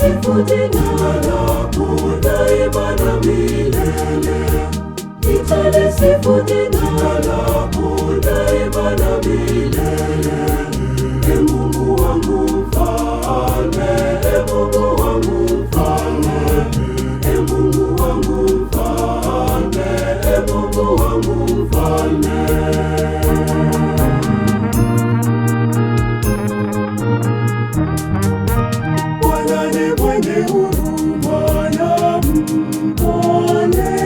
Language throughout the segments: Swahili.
Nitalisifu jina lako daima na milele. Nitalisifu jina lako daima na milele. Ee Mungu wangu mfalme, Ee Mungu wangu mfalme, Ee Mungu wangu mfalme, Ee Mungu wangu mfalme. Bwana ni mwenye huruma na mpole,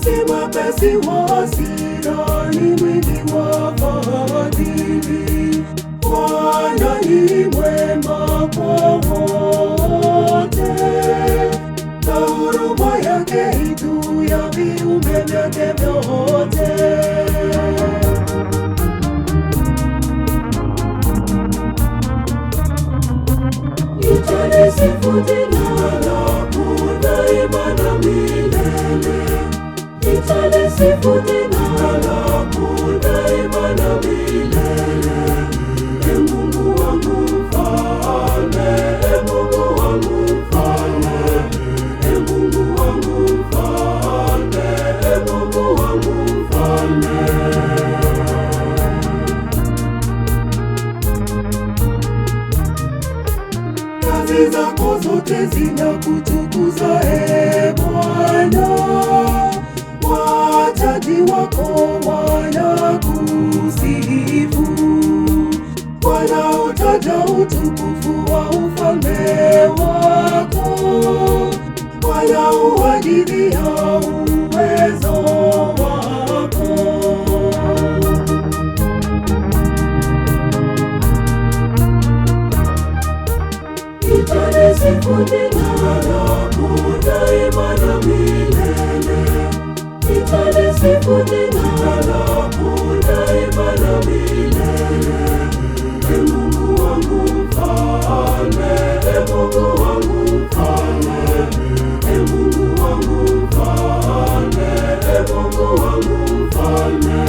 si mwepesi wa hasira, ni mwingi wa fadhili. Bwana ni mwema kwa wote, na huruma yake juu ya viumbe vyake vyote. Nitalisifu jina lako daima na milele. Nitalisifu jina lako daima na milele. Ee Mungu wangu mfalme, Ee Mungu wangu mfalme, Ee Mungu wangu mfalme, Ee Mungu wangu mfalme. Kazi zako zote zinakutukuza, Ee Bwana. Wachaji wako wanakusifu, wanautaja utukufu wa ufalme wako, wanauhadithia uwezo wako. Nitalisifu jina lako daima na milele. Nitalisifu jina lako daima na milele. Ee Mungu wangu mfalme, Ee Mungu wangu mfalme, Ee Mungu wangu mfalme, Ee Mungu wangu mfalme.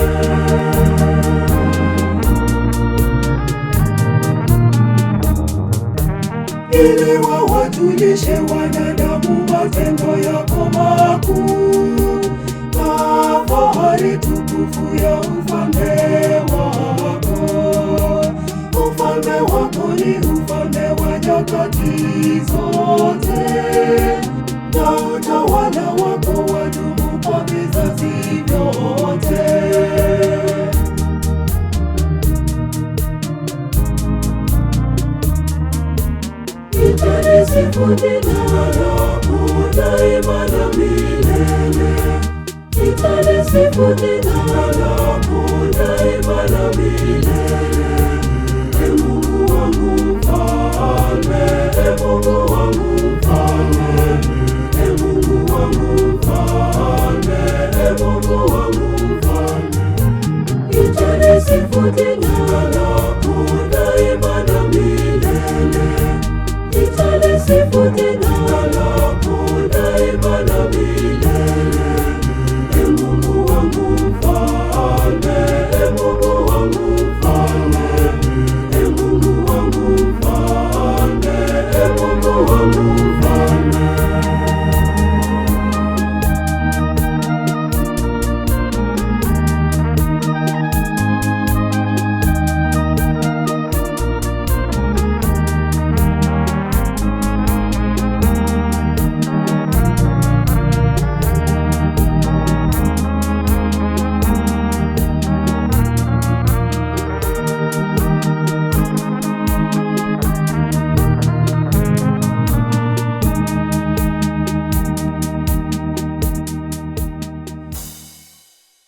Ili wawajulishe wanadamu matendo yako makuu, na fahari tukufu ya ufalme wako. Ufalme wako ni ufalme wa nyakati zote, na utawala wako wadumu kwa vizazi vyote. Nitalisifu jina lako daima na milele. Nitalisifu jina